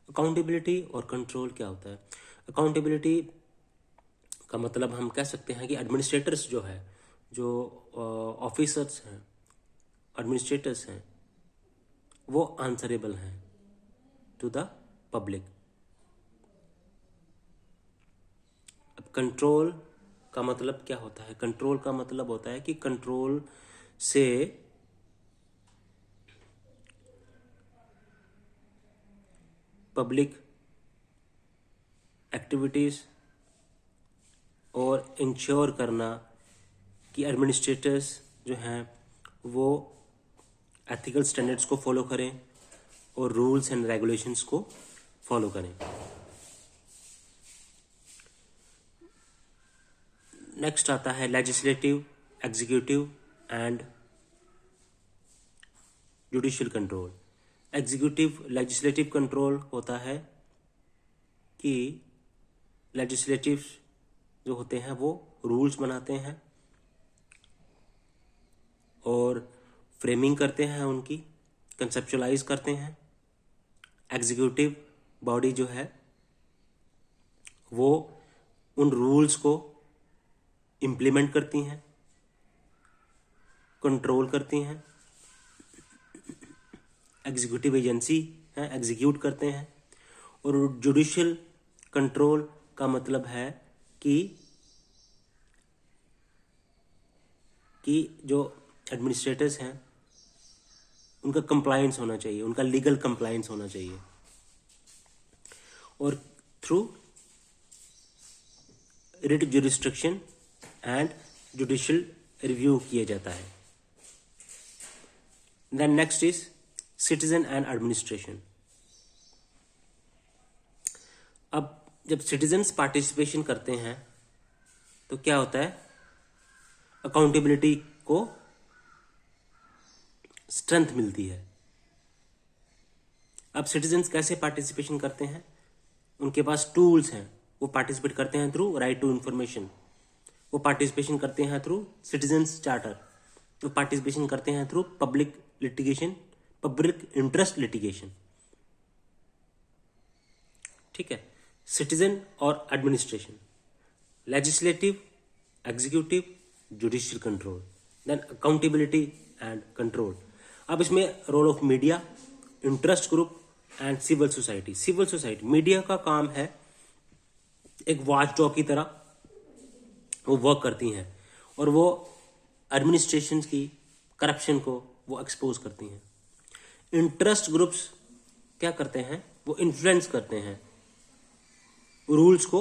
Accountability और control क्या होता है? अकाउंटेबिलिटी का मतलब हम कह सकते हैं कि एडमिनिस्ट्रेटर्स जो है, जो ऑफिसर्स हैं, एडमिनिस्ट्रेटर्स हैं, वो आंसरेबल हैं टू द पब्लिक। अब कंट्रोल का मतलब क्या होता है? कंट्रोल का मतलब होता है कि कंट्रोल से पब्लिक एक्टिविटीज़ और इंश्योर करना कि एडमिनिस्ट्रेटर्स जो हैं वो एथिकल स्टैंडर्ड्स को फॉलो करें और रूल्स एंड रेगुलेशंस को फॉलो करें। नेक्स्ट आता है legislative, executive and judicial control. Executive legislative control होता है कि लेजिस्लेटिव जो होते हैं वो रूल्स बनाते हैं और फ्रेमिंग करते हैं, उनकी कंसेप्चुलाइज करते हैं। एग्जीक्यूटिव बॉडी जो है वो उन रूल्स को इम्प्लीमेंट करती हैं, कंट्रोल करती हैं। एग्जीक्यूटिव एजेंसी है, एग्जीक्यूट करते हैं। और जुडिशियल कंट्रोल का मतलब है कि जो एडमिनिस्ट्रेटर्स हैं उनका कंप्लायंस होना चाहिए, उनका लीगल कंप्लायंस होना चाहिए, और through writ jurisdiction and judicial review किया जाता है। Then next is citizen and administration. अब जब सिटीजन्स पार्टिसिपेशन करते हैं तो क्या होता है? अकाउंटेबिलिटी को स्ट्रेंथ मिलती है। अब सिटीजन्स कैसे पार्टिसिपेशन करते हैं? उनके पास टूल्स हैं, वो पार्टिसिपेट करते हैं थ्रू राइट टू इंफॉर्मेशन, वो पार्टिसिपेशन करते हैं थ्रू सिटीजन्स चार्टर, वो पार्टिसिपेशन करते हैं through public litigation, public interest litigation. ठीक है। सिटीजन और administration, legislative, executive, judicial control, then accountability and control. अब इसमें role of media, interest group and civil society. Civil society, media का काम है एक वॉचडॉग की तरह, वो वर्क करती हैं और वो एडमिनिस्ट्रेशन की करप्शन को वो एक्सपोज करती हैं। इंटरेस्ट ग्रुप्स क्या करते हैं? वो इन्फ्लुएंस करते हैं रूल्स को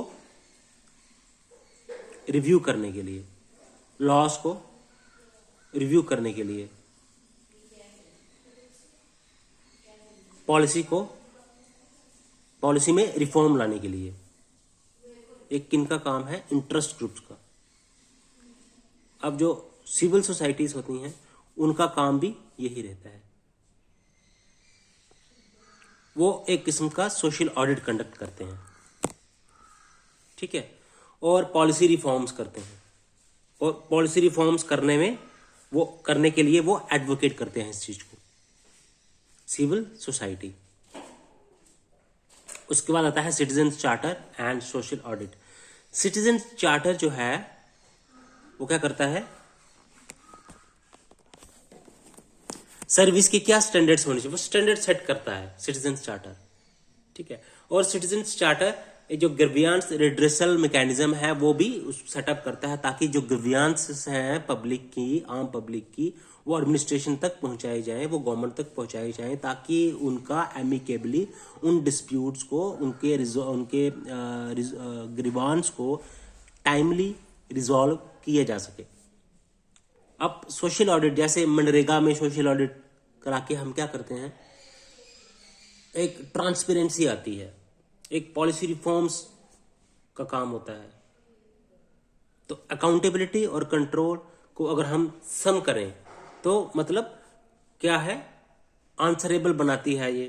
रिव्यू करने के लिए, लॉस को रिव्यू करने के लिए, पॉलिसी में रिफॉर्म लाने के लिए। एक किनका काम है? इंटरेस्ट ग्रुप्स का। अब जो सिविल सोसाइटीज होती हैं उनका काम भी यही रहता है, वो एक किस्म का सोशल ऑडिट कंडक्ट करते हैं। ठीक है। और पॉलिसी रिफॉर्म्स करते हैं, और पॉलिसी रिफॉर्म्स करने के लिए वो एडवोकेट करते हैं इस चीज को, सिविल सोसाइटी। उसके बाद आता है citizen charter and social audit. Citizen charter जो है वो क्या करता है? सर्विस के क्या स्टैंडर्ड्स होने चाहिए वो स्टैंडर्ड सेट करता है सिटीजन चार्टर। ठीक है। और सिटीजन चार्टर जो ग्रीवियंस रिड्रेसल मैकेनिज्म है वो भी सेटअप करता है, ताकि जो ग्रीवियंस हैं पब्लिक की, आम पब्लिक की, वो एडमिनिस्ट्रेशन तक पहुंचाई जाए, वो गवर्नमेंट तक पहुंचाई जाए, ताकि उनका एमिकेबली उन डिस्प्यूट्स को, उनके ग्रीवांस को टाइमली रिजॉल्व किया जा सके। अब सोशल ऑडिट, जैसे मनरेगा में सोशल ऑडिट करा के हम क्या करते हैं? एक ट्रांसपेरेंसी आती है, एक पॉलिसी रिफॉर्म्स का काम होता है। तो अकाउंटेबिलिटी और कंट्रोल को अगर हम सम करें तो मतलब क्या है? आंसरेबल बनाती है, ये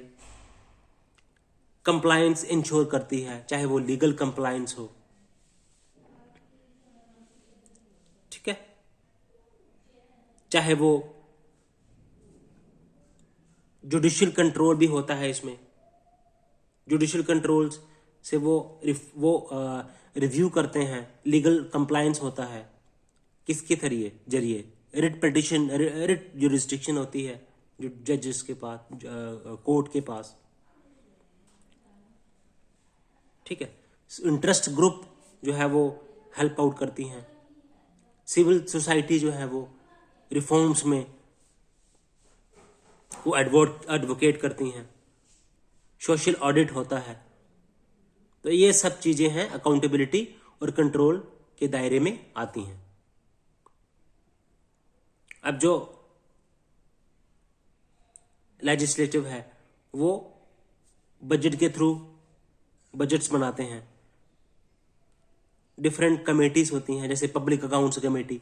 कंप्लायंस इंश्योर करती है, चाहे वो लीगल कंप्लायंस हो। ठीक है। चाहे वो जुडिशियल कंट्रोल भी होता है इसमें, जुडिशियल कंट्रोल्स से वो रिव्यू करते हैं, लीगल कंप्लायंस होता है किसके जरिए रिट पिटिशन, रिट जुरिस्डिक्शन होती है जो जजेस के पास, कोर्ट के पास, ठीक है। इंटरेस्ट ग्रुप जो है वो हेल्प आउट करती हैं, सिविल सोसाइटी जो है वो रिफॉर्म्स में वो एडवोकेट करती हैं, सोशल ऑडिट होता है। तो ये सब चीजें हैं अकाउंटेबिलिटी और कंट्रोल के दायरे में आती हैं। अब जो लेजिस्लेटिव है वो बजट के थ्रू बजट्स बनाते हैं, डिफरेंट कमेटीज होती हैं जैसे पब्लिक अकाउंट्स कमेटी,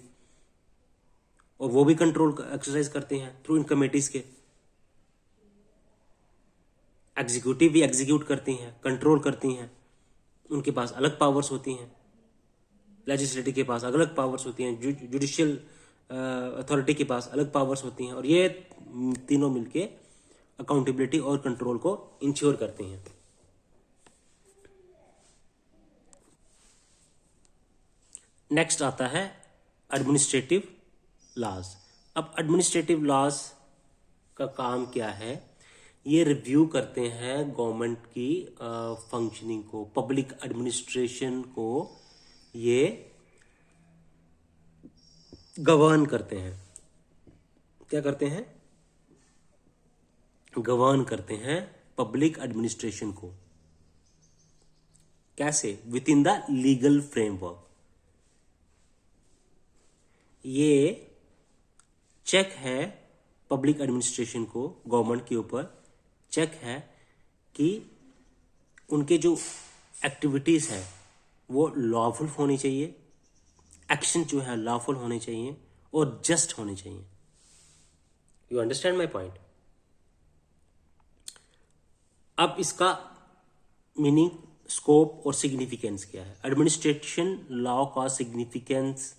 और वो भी कंट्रोल एक्सरसाइज करते हैं थ्रू इन कमेटीज के। एग्जीक्यूटिव भी एग्जीक्यूट करती हैं, कंट्रोल करती हैं, उनके पास अलग पावर्स होती हैं, लेजिस्लेटिव के पास अलग अलग पावर्स होती हैं, जुडिशियल अथॉरिटी के पास अलग पावर्स होती हैं, और ये तीनों मिलके अकाउंटेबिलिटी और कंट्रोल को इंश्योर करती हैं। नेक्स्ट आता है एडमिनिस्ट्रेटिव लॉज। अब एडमिनिस्ट्रेटिव लॉज का काम क्या है? ये रिव्यू करते हैं गवर्नमेंट की फंक्शनिंग को, पब्लिक एडमिनिस्ट्रेशन को ये गवर्न करते हैं। क्या करते हैं? गवर्न करते हैं पब्लिक एडमिनिस्ट्रेशन को। कैसे? With in the legal framework. ये चेक है पब्लिक एडमिनिस्ट्रेशन को, गवर्नमेंट के ऊपर चेक है कि उनके जो एक्टिविटीज है वो लॉफुल होनी चाहिए, एक्शन जो है लॉफुल होने चाहिए और जस्ट होने चाहिए। You understand my point? अब इसका मीनिंग, स्कोप और सिग्निफिकेंस क्या है? एडमिनिस्ट्रेशन लॉ का सिग्निफिकेंस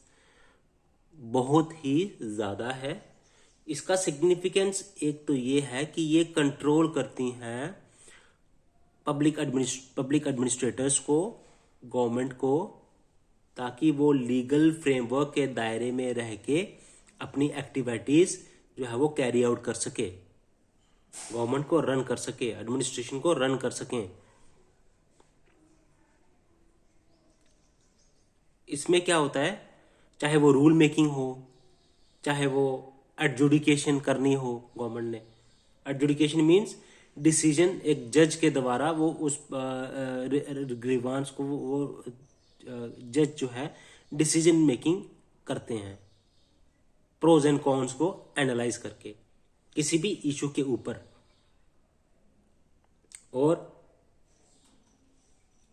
बहुत ही ज्यादा है। इसका सिग्निफिकेंस एक तो ये है कि ये कंट्रोल करती हैं पब्लिक एडमिनिस्ट्रेटर्स को, गवर्नमेंट को, ताकि वो लीगल फ्रेमवर्क के दायरे में रह के अपनी एक्टिविटीज जो है वो कैरी आउट कर सके, गवर्नमेंट को रन कर सके, एडमिनिस्ट्रेशन को रन कर सकें। इसमें क्या होता है, चाहे वो रूल मेकिंग हो, चाहे वो एडजुडिकेशन करनी हो गवर्नमेंट ने। एडजुडिकेशन मीन्स डिसीजन एक जज के द्वारा वो उस ग्रीवांस को वो जज जो है डिसीजन मेकिंग करते हैं, प्रोज एंड कॉन्स को एनालाइज करके किसी भी इशू के ऊपर। और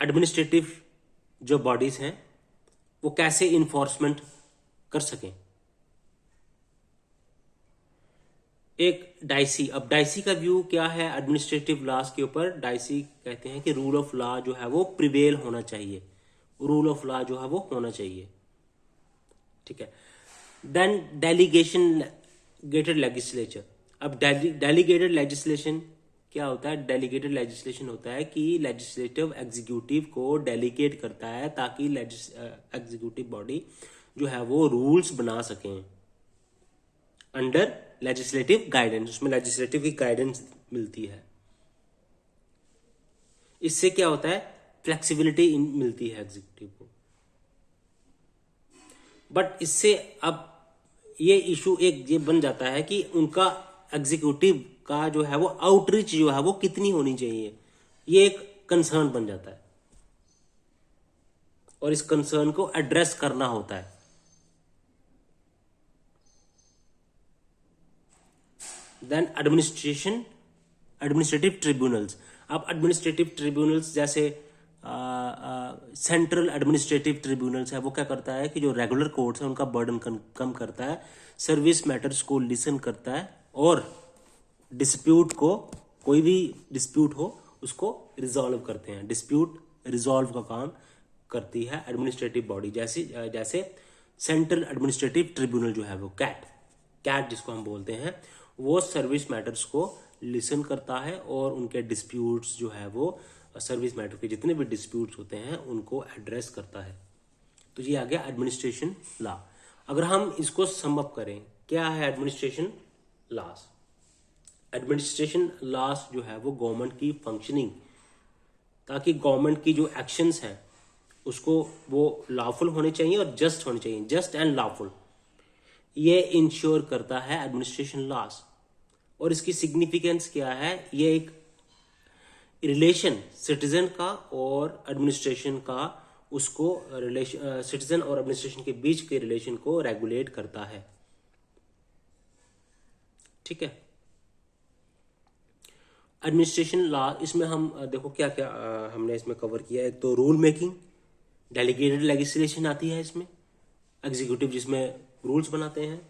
एडमिनिस्ट्रेटिव जो बॉडीज हैं वो कैसे इन्फोर्समेंट कर सकें। एक डाइसी, अब डाइसी का व्यू क्या है एडमिनिस्ट्रेटिव लॉज के ऊपर? डाइसी कहते हैं कि रूल ऑफ लॉ जो है वो प्रिवेल होना चाहिए, रूल ऑफ लॉ जो है वो होना चाहिए, ठीक है। Then delegated legislature. अब डेलीगेटेड लेजिस्लेशन क्या होता है? डेलीगेटेड लेजिस्लेशन होता है कि लेजिस्लेटिव एग्जीक्यूटिव को डेलीगेट करता है ताकि एग्जीक्यूटिव बॉडी जो है वो रूल्स बना सकें अंडर लेजिस्लेटिव गाइडेंस। उसमें लेजिस्लेटिव की गाइडेंस मिलती है। इससे क्या होता है? फ्लेक्सिबिलिटी मिलती है एग्जीक्यूटिव को। बट इससे अब ये इशू एक ये बन जाता है कि उनका एग्जीक्यूटिव का जो है वो आउटरीच जो है वो कितनी होनी चाहिए, ये एक कंसर्न बन जाता है और इस कंसर्न को एड्रेस करना होता है। Then administrative tribunals. अब एडमिनिस्ट्रेटिव ट्रिब्यूनल्स जैसे सेंट्रल एडमिनिस्ट्रेटिव ट्रिब्यूनल्स है, वो क्या करता है कि जो रेगुलर कोर्ट्स है उनका बर्डन कम करता है, सर्विस मैटर्स को लिसन करता है और डिस्प्यूट को, कोई भी डिस्प्यूट हो उसको रिजॉल्व करते हैं। डिस्प्यूट रिजॉल्व का काम करती है एडमिनिस्ट्रेटिव बॉडी, जैसे सेंट्रल एडमिनिस्ट्रेटिव ट्रिब्यूनल जो है वो कैट जिसको हम बोलते हैं, वो सर्विस मैटर्स को लिसन करता है और उनके डिस्प्यूट्स जो है वो सर्विस मैटर के जितने भी डिस्प्यूट्स होते हैं उनको एड्रेस करता है। तो ये आ गया एडमिनिस्ट्रेशन लॉ। अगर हम इसको सम अप करें, क्या है एडमिनिस्ट्रेशन लॉस? एडमिनिस्ट्रेशन लॉस जो है वो गवर्नमेंट की फंक्शनिंग, ताकि गवर्नमेंट की जो एक्शंस हैं उसको वो लॉफुल होने चाहिए और जस्ट होने चाहिए, जस्ट एंड लॉफुल, ये इंश्योर करता है एडमिनिस्ट्रेशन लॉस। और इसकी सिग्निफिकेंस क्या है? ये एक रिलेशन सिटीजन का और एडमिनिस्ट्रेशन का, उसको रिलेशन सिटीजन और एडमिनिस्ट्रेशन के बीच के रिलेशन को रेगुलेट करता है। ठीक है। एडमिनिस्ट्रेशन लॉ, इसमें हम देखो क्या क्या हमने इसमें कवर किया। एक तो रूल मेकिंग, डेलीगेटेड लेजिस्लेशन आती है इसमें, एग्जीक्यूटिव जिसमें रूल्स बनाते हैं,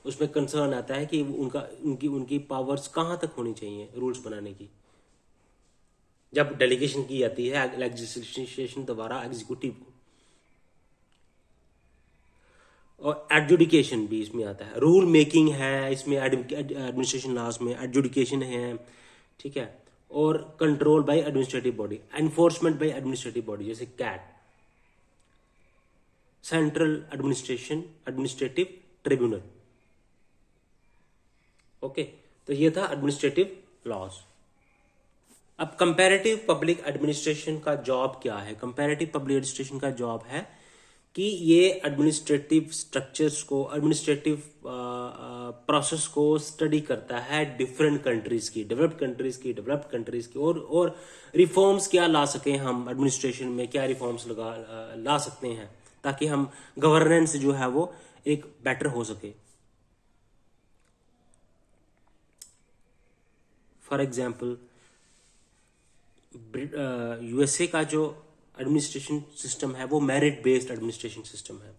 उसमें कंसर्न आता है कि उनका उनकी उनकी पावर्स कहाँ तक होनी चाहिए रूल्स बनाने की, जब डेलीगेशन की जाती है लेजिस्लेशन द्वारा एग्जीक्यूटिव को। और एडजुडिकेशन भी इसमें आता है। रूल मेकिंग है इसमें, एडमिनिस्ट्रेशन लॉस में एडजुडिकेशन है, ठीक है। और control by administrative body, enforcement by administrative body, जैसे CAT, central administrative tribunal. Okay, तो ये था एडमिनिस्ट्रेटिव लॉस। अब कंपैरेटिव पब्लिक एडमिनिस्ट्रेशन का जॉब क्या है? कंपैरेटिव पब्लिक एडमिनिस्ट्रेशन का जॉब है कि ये एडमिनिस्ट्रेटिव स्ट्रक्चर्स को, एडमिनिस्ट्रेटिव प्रोसेस को स्टडी करता है डिफरेंट कंट्रीज की, डेवलप्ड कंट्रीज की, और रिफॉर्म्स क्या ला सकें हम एडमिनिस्ट्रेशन में, क्या रिफॉर्म्स ला सकते हैं ताकि हम गवर्नेंस जो है वो एक बेटर हो सके। फॉर एग्जाम्पल यूएसए का जो एडमिनिस्ट्रेशन सिस्टम है वो मेरिट बेस्ड एडमिनिस्ट्रेशन सिस्टम है,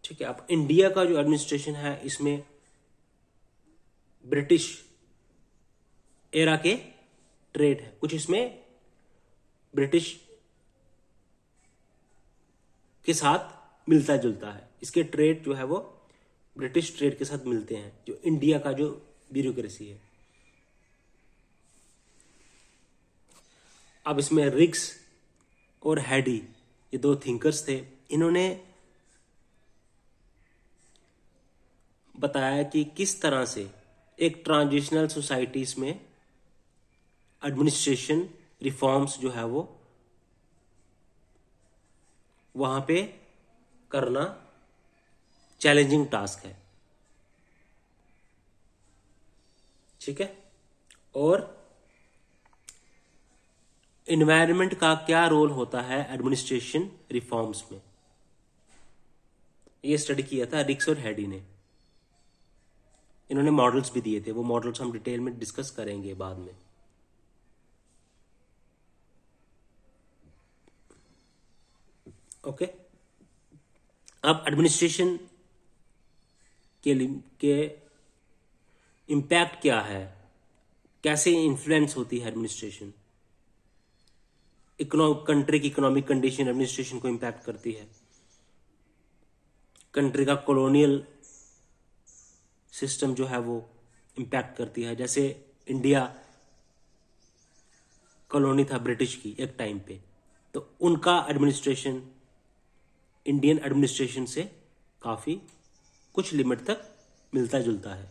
ठीक है। अब इंडिया का जो एडमिनिस्ट्रेशन है इसमें ब्रिटिश एरा के ट्रेड है, कुछ इसमें ब्रिटिश के साथ मिलता जुलता है, इसके ट्रेड जो है वो ब्रिटिश ट्रेड के साथ मिलते हैं, जो इंडिया का जो ब्यूरोक्रेसी है। अब इसमें रिग्स और हैडी, ये दो थिंकर्स थे, इन्होंने बताया कि किस तरह से एक ट्रांजिशनल सोसाइटीज में एडमिनिस्ट्रेशन रिफॉर्म्स जो है वो वहां पे करना चैलेंजिंग टास्क है, ठीक है। और इन्वायरमेंट का क्या रोल होता है एडमिनिस्ट्रेशन रिफॉर्म्स में, ये स्टडी किया था रिक्स और हैडी ने। इन्होंने मॉडल्स भी दिए थे, वो मॉडल्स हम डिटेल में डिस्कस करेंगे बाद में। ओके, अब एडमिनिस्ट्रेशन के इम्पैक्ट क्या है, कैसे इन्फ्लुएंस होती है एडमिनिस्ट्रेशन, कंट्री की इकोनॉमिक कंडीशन एडमिनिस्ट्रेशन को इम्पैक्ट करती है, कंट्री का कॉलोनियल सिस्टम जो है वो इम्पैक्ट करती है। जैसे इंडिया कॉलोनी था ब्रिटिश की एक टाइम पे, तो उनका एडमिनिस्ट्रेशन इंडियन एडमिनिस्ट्रेशन से काफी कुछ लिमिट तक मिलता जुलता है।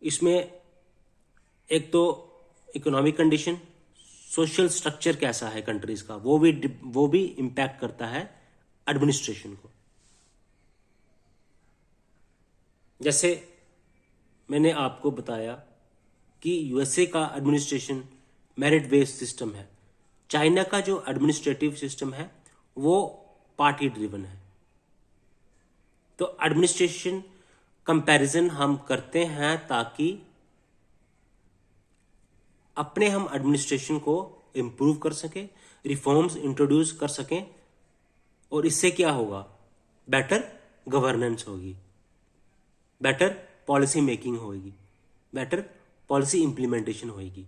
इसमें एक तो इकोनॉमिक कंडीशन, सोशल स्ट्रक्चर कैसा है कंट्रीज का, वो भी इम्पैक्ट करता है एडमिनिस्ट्रेशन को। जैसे मैंने आपको बताया कि यूएसए का एडमिनिस्ट्रेशन मेरिट बेस्ड सिस्टम है, चाइना का जो एडमिनिस्ट्रेटिव सिस्टम है वो पार्टी ड्रिवन है। तो एडमिनिस्ट्रेशन कंपैरिजन हम करते हैं ताकि अपने हम एडमिनिस्ट्रेशन को इम्प्रूव कर सकें, रिफॉर्म्स इंट्रोड्यूस कर सकें, और इससे क्या होगा, बेटर गवर्नेंस होगी, बेटर पॉलिसी मेकिंग होगी, बेटर पॉलिसी इंप्लीमेंटेशन होगी।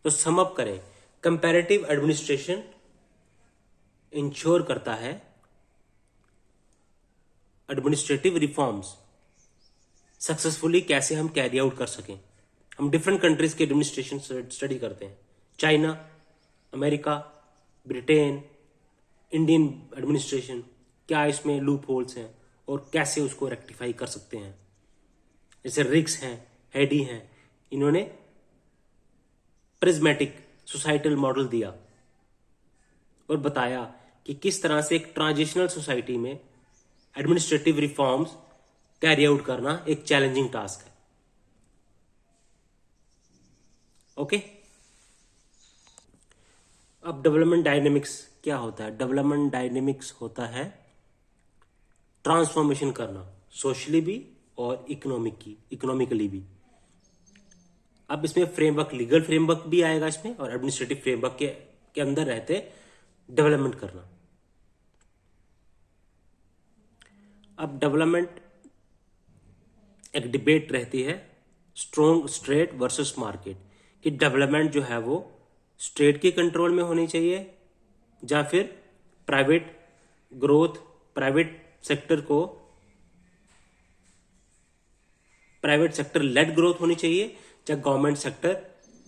तो सम अप करें, कंपैरेटिव एडमिनिस्ट्रेशन इंश्योर करता है एडमिनिस्ट्रेटिव रिफॉर्म्स सक्सेसफुली कैसे हम कैरी आउट कर सकें। हम डिफरेंट कंट्रीज के एडमिनिस्ट्रेशन स्टडी करते हैं, China, America, Britain, Indian administration, क्या इसमें लूप होल्स हैं और कैसे उसको रेक्टिफाई कर सकते हैं। जैसे रिक्स हैं, हेडी हैं, इन्होंने प्रिज्मेटिक सोसाइटल मॉडल दिया और बताया कि किस तरह से एक ट्रांजिशनल सोसाइटी में एडमिनिस्ट्रेटिव रिफॉर्म्स कैरी आउट करना एक चैलेंजिंग टास्क है। ओके, अब डेवलपमेंट डायनेमिक्स क्या होता है? डेवलपमेंट डायनेमिक्स होता है ट्रांसफॉर्मेशन करना, सोशली भी और इकोनॉमिकली भी। अब इसमें फ्रेमवर्क, लीगल फ्रेमवर्क भी आएगा इसमें, और एडमिनिस्ट्रेटिव फ्रेमवर्क के अंदर रहते डेवलपमेंट करना। अब डेवलपमेंट एक डिबेट रहती है स्ट्रॉन्ग स्टेट वर्सेस मार्केट, कि डेवलपमेंट जो है वो स्टेट के कंट्रोल में होनी चाहिए या फिर private growth, private sector led growth होनी चाहिए या गवर्नमेंट सेक्टर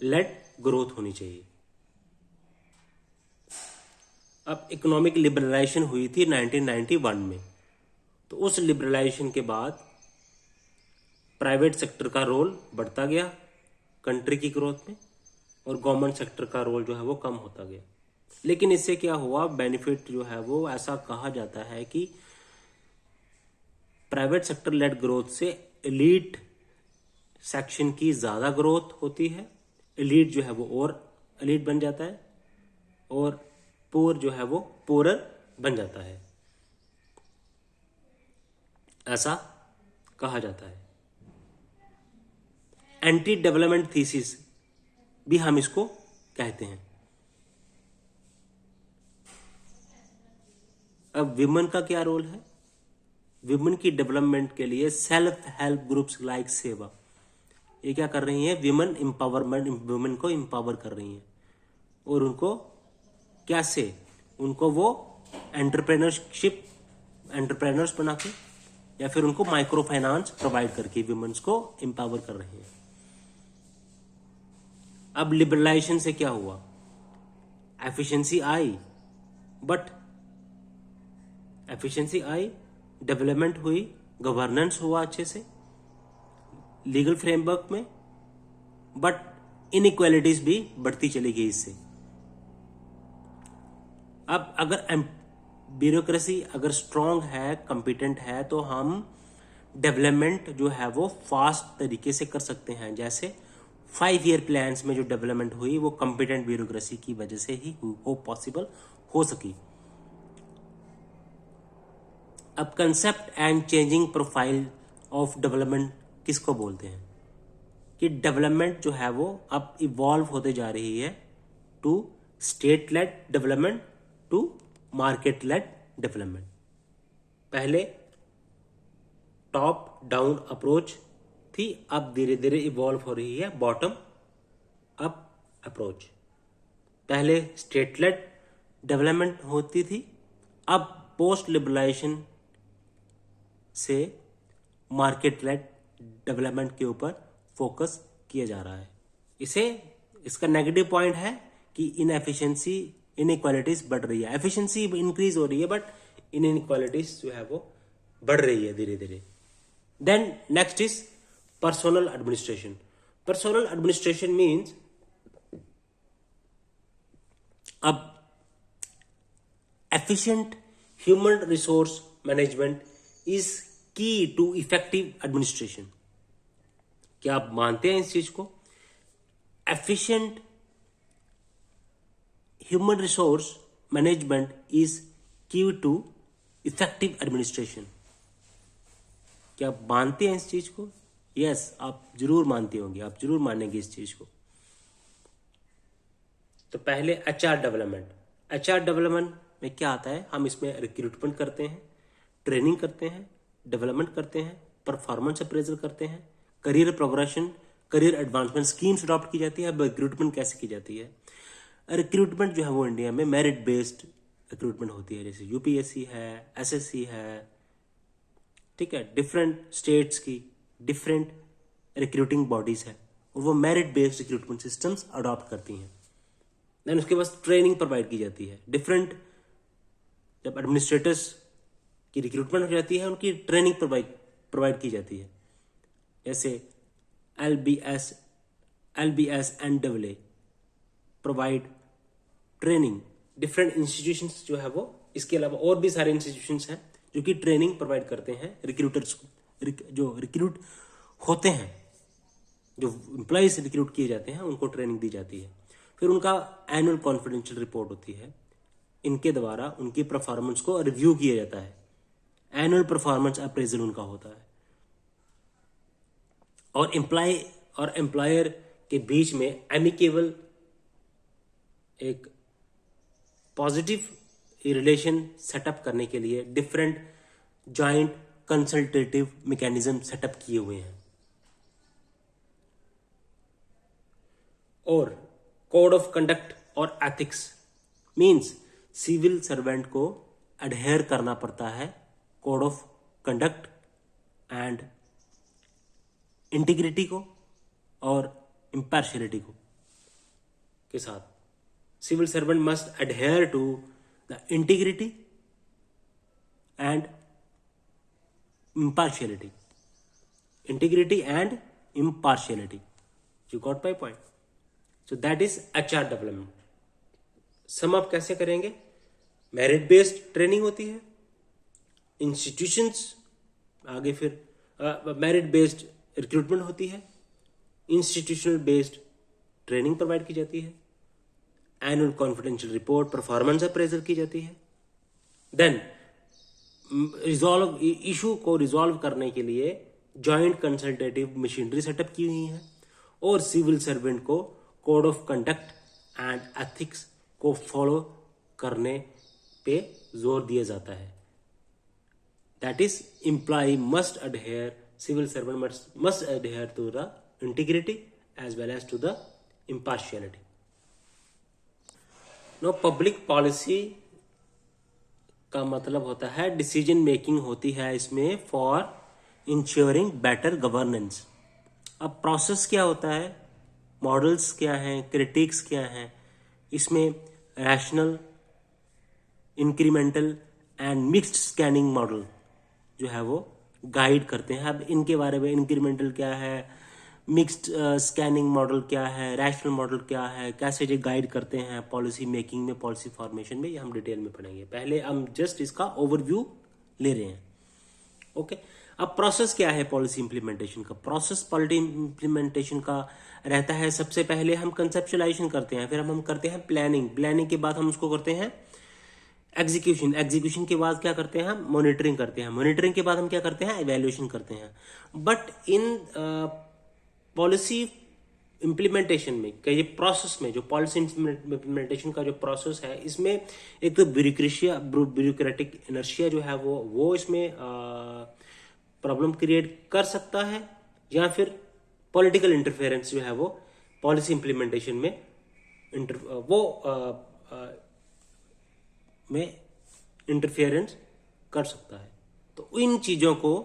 लेड ग्रोथ होनी चाहिए। अब इकोनॉमिक लिबरलाइजेशन हुई थी 1991 में, तो उस लिबरलाइजेशन के बाद प्राइवेट सेक्टर का रोल बढ़ता गया कंट्री की ग्रोथ में, और गवर्नमेंट सेक्टर का रोल जो है वो कम होता गया। लेकिन इससे क्या हुआ, बेनिफिट जो है वो ऐसा कहा जाता है कि प्राइवेट सेक्टर लेड ग्रोथ से एलीट सेक्शन की ज्यादा ग्रोथ होती है, एलीट जो है वो और एलीट बन जाता है, और पुअर जो है वो पुअरर बन जाता है, ऐसा कहा जाता है। एंटी डेवलपमेंट थीसिस भी हम इसको कहते हैं। अब विमेन का क्या रोल है? विमेन की डेवलपमेंट के लिए सेल्फ हेल्प ग्रुप्स लाइक सेवा, ये क्या कर रही हैं? विमेन एम्पावरमेंट, वुमेन को एम्पावर कर रही हैं, और उनको कैसे? उनको वो एंटरप्रेनर्स बना के या फिर उनको माइक्रो फाइनेंस प्रोवाइड करके विमेन्स को एम्पावर कर रही हैं। अब लिबरलाइजेशन से क्या हुआ? एफिशिएंसी आई, डेवलपमेंट हुई, गवर्नेंस हुआ अच्छे से लीगल फ्रेमवर्क में, बट इनइक्वालिटीज भी बढ़ती चली गई इससे। अब अगर ब्यूरोक्रेसी अगर स्ट्रांग है, कॉम्पिटेंट है, तो हम डेवलपमेंट जो है वो फास्ट तरीके से कर सकते हैं। जैसे 5 ईयर प्लान्स में जो डेवलपमेंट हुई वो कॉम्पिटेंट ब्यूरोक्रेसी की वजह से ही पॉसिबल हो सकी। अब concept and changing profile of development किसको बोलते हैं? कि डेवलपमेंट जो है वो अब इवॉल्व होते जा रही है to state led development to market led development. पहले टॉप डाउन अप्रोच थी, अब धीरे धीरे इवॉल्व हो रही है बॉटम अप अप्रोच। पहले स्टेट लेड डेवलपमेंट होती थी, अब पोस्ट लिबरलाइजेशन से मार्केट लेड डेवलपमेंट के ऊपर फोकस किया जा रहा है। इसका नेगेटिव पॉइंट है कि इनएफिशिएंसी, इनइक्वालिटीज बढ़ रही है। एफिशिएंसी इंक्रीज हो रही है, बट इनइक्वालिटीज जो है वो बढ़ रही है धीरे धीरे। Then next is personnel administration. Personnel administration means अब efficient human resource management is key to effective administration। क्या आप मानते हैं इस चीज को? efficient human resource management is key to effective administration। क्या आप मानते हैं इस चीज को? यस, आप जरूर मानते होंगे, आप जरूर मानेंगे इस चीज को। तो पहले एचआर डेवलपमेंट में क्या आता है? हम इसमें रिक्रूटमेंट करते हैं, ट्रेनिंग करते हैं, डेवलपमेंट करते हैं, परफॉर्मेंस अप्रेजल करते हैं, career progression, career advancement schemes adopt की जाती है। अब रिक्रूटमेंट कैसे की जाती है? रिक्रूटमेंट जो है वो इंडिया में मेरिट बेस्ड रिक्रूटमेंट होती है। जैसे यूपीएससी है, एसएससी है, ठीक है, डिफरेंट स्टेट्स की डिफरेंट रिक्रूटिंग बॉडीज है और वो merit based recruitment systems adopt करती हैं। देन उसके बाद ट्रेनिंग प्रोवाइड की जाती है। डिफरेंट जब एडमिनिस्ट्रेटर्स की रिक्रूटमेंट हो जाती है उनकी ट्रेनिंग प्रोवाइड की जाती है। जैसे LBS and AA provide training. Different institutions जो है वो, इसके अलावा और भी सारे इंस्टीट्यूशंस हैं जो कि ट्रेनिंग प्रोवाइड करते हैं रिक्रूटर्स को, जो रिक्रूट होते हैं, जो एम्प्लॉयज रिक्रूट किए जाते हैं उनको ट्रेनिंग दी जाती है। फिर उनका एनुअल कॉन्फिडेंशियल रिपोर्ट होती है, इनके द्वारा उनकी परफॉर्मेंस को रिव्यू किया जाता है। एनुअल परफॉर्मेंस अप्रेजल उनका होता है और एम्प्लॉयर के बीच में एमिकेबल एक पॉजिटिव रिलेशन सेटअप करने के लिए different joint consultative mechanism setup किए हुए हैं। और कोड ऑफ कंडक्ट और एथिक्स मींस सिविल सर्वेंट को अडहेयर करना पड़ता है code of conduct and integrity को और इम्पार्शियलिटी को के साथ। Civil servant must adhere to the integrity and impartiality. Integrity and impartiality. You got my point? So that is HR development. Sum up कैसे करेंगे? मेरिट बेस्ड ट्रेनिंग होती है, institutions आगे फिर मेरिट बेस्ड रिक्रूटमेंट होती है, इंस्टीट्यूशनल बेस्ड ट्रेनिंग प्रोवाइड की जाती है, annual confidential report performance appraisal की जाती है। देन इशू को रिजॉल्व करने के लिए जॉइंट कंसल्टेटिव मशीनरी सेटअप की हुई है और सिविल सर्वेंट को code of conduct and ethics को फॉलो करने पे जोर दिया जाता है। That is employee must adhere, civil servant must adhere to the integrity as well as to the impartiality. No public policy का मतलब होता है डिसीजन मेकिंग होती है इसमें फॉर इंश्योरिंग बेटर गवर्नेंस। अब प्रोसेस क्या होता है, मॉडल्स क्या हैं, क्रिटिक्स क्या हैं, इसमें rational, incremental and mixed scanning model जो है वो गाइड करते हैं। अब इनके बारे में इंक्रीमेंटल क्या है, मिक्स्ड स्कैनिंग मॉडल क्या है, रैशनल मॉडल क्या है, कैसे ये गाइड करते हैं पॉलिसी मेकिंग में, पॉलिसी फॉर्मेशन में, ये हम डिटेल में पढ़ेंगे। पहले हम जस्ट इसका ओवरव्यू ले रहे हैं। ओके, अब प्रोसेस क्या है पॉलिसी इंप्लीमेंटेशन का? प्रोसेस पॉलिसी इंप्लीमेंटेशन का रहता है, सबसे पहले हम कंसेप्चुलाइजेशन करते हैं, फिर हम करते हैं प्लानिंग के बाद हम उसको करते हैं एग्जीक्यूशन के बाद क्या करते हैं हम मॉनिटरिंग करते हैं, मॉनिटरिंग के बाद हम क्या करते हैं इवैल्यूएशन करते हैं। बट इन पॉलिसी इंप्लीमेंटेशन में ये प्रोसेस में जो पॉलिसी इंप्लीमेंटेशन का जो प्रोसेस है, इसमें एक तो ब्यूरोक्रेटिक इनर्शिया जो है वो इसमें प्रॉब्लम क्रिएट कर सकता है, या फिर पॉलिटिकल इंटरफेरेंस जो है वो पॉलिसी इंप्लीमेंटेशन में इंटरफेरेंस कर सकता है। तो इन चीजों को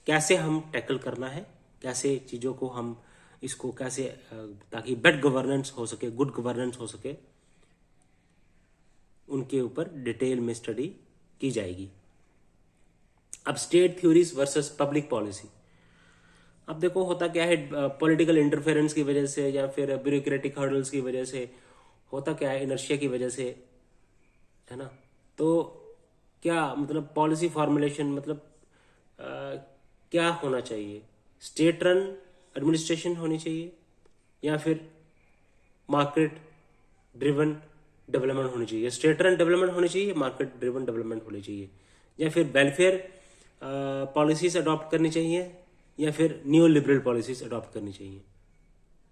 कैसे हम टैकल करना है, कैसे चीजों को हम इसको कैसे ताकि बेटर गवर्नेंस हो सके, गुड गवर्नेंस हो सके, उनके ऊपर डिटेल में स्टडी की जाएगी। अब state theories versus public policy. अब देखो होता क्या है, पॉलिटिकल इंटरफेरेंस की वजह से या फिर ब्यूरोक्रेटिक हर्डल्स की वजह से होता क्या है, इनर्शिया की वजह से, है ना। तो क्या मतलब पॉलिसी फॉर्मुलेशन मतलब क्या होना चाहिए, स्टेट रन एडमिनिस्ट्रेशन होनी चाहिए या फिर मार्केट ड्रिवन डेवलपमेंट होनी चाहिए, स्टेट रन डेवलपमेंट होनी चाहिए, मार्केट ड्रिवन डेवलपमेंट होनी चाहिए, या फिर वेलफेयर पॉलिसीज अडॉप्ट करनी चाहिए या फिर न्यू लिबरल पॉलिसीज अडॉप्ट करनी चाहिए।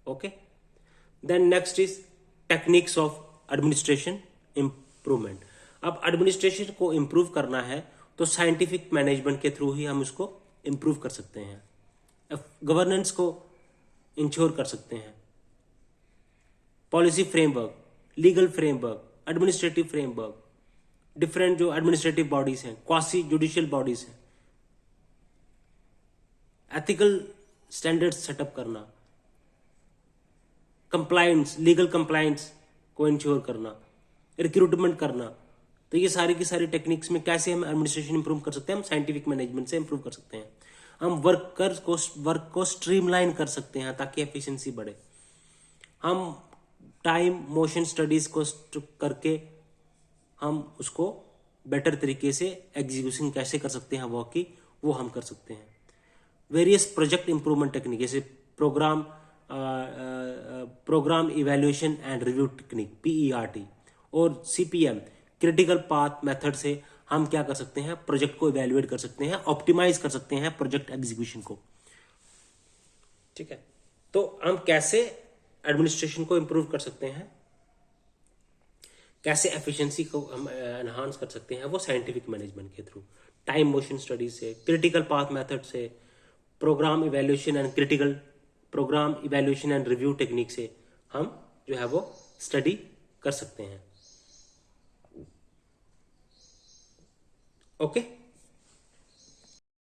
Okay, then next is techniques of administration improvement. अब एडमिनिस्ट्रेशन को इम्प्रूव करना है तो साइंटिफिक मैनेजमेंट के थ्रू ही हम उसको इम्प्रूव कर सकते हैं, गवर्नेंस को इंश्योर कर सकते हैं। Policy framework, legal framework, administrative framework, different जो एडमिनिस्ट्रेटिव बॉडीज हैं, क्वासी जुडिशियल बॉडीज हैं, एथिकल स्टैंडर्ड्स सेटअप करना, कंप्लायंस, लीगल कंप्लायंस को इंश्योर करना, रिक्रूटमेंट करना। तो ये सारी की सारी टेक्निक्स में कैसे हम एडमिनिस्ट्रेशन इंप्रूव कर सकते हैं, हम साइंटिफिक मैनेजमेंट से इंप्रूव कर सकते हैं। हम वर्क को स्ट्रीमलाइन कर सकते हैं ताकि एफिशिएंसी बढ़े। हम टाइम मोशन स्टडीज को करके हम उसको बेटर तरीके से एग्जीक्यूशन कैसे कर सकते हैं वर्क की, वो हम कर सकते हैं। वेरियस प्रोजेक्ट इंप्रूवमेंट टेक्निक, जैसे programme evaluation and review technique PERT, और CPM क्रिटिकल पाथ मेथड से हम क्या कर सकते हैं, प्रोजेक्ट को इवैल्यूएट कर सकते हैं, ऑप्टिमाइज कर सकते हैं प्रोजेक्ट एग्जीक्यूशन को। ठीक है, तो हम कैसे एडमिनिस्ट्रेशन को इंप्रूव कर सकते हैं, कैसे एफिशिएंसी को हम एनहांस कर सकते हैं, वो साइंटिफिक मैनेजमेंट के थ्रू, टाइम मोशन स्टडीज से, क्रिटिकल पाथ मेथड से, programme evaluation and review technique से हम जो है वो स्टडी कर सकते हैं। ओके।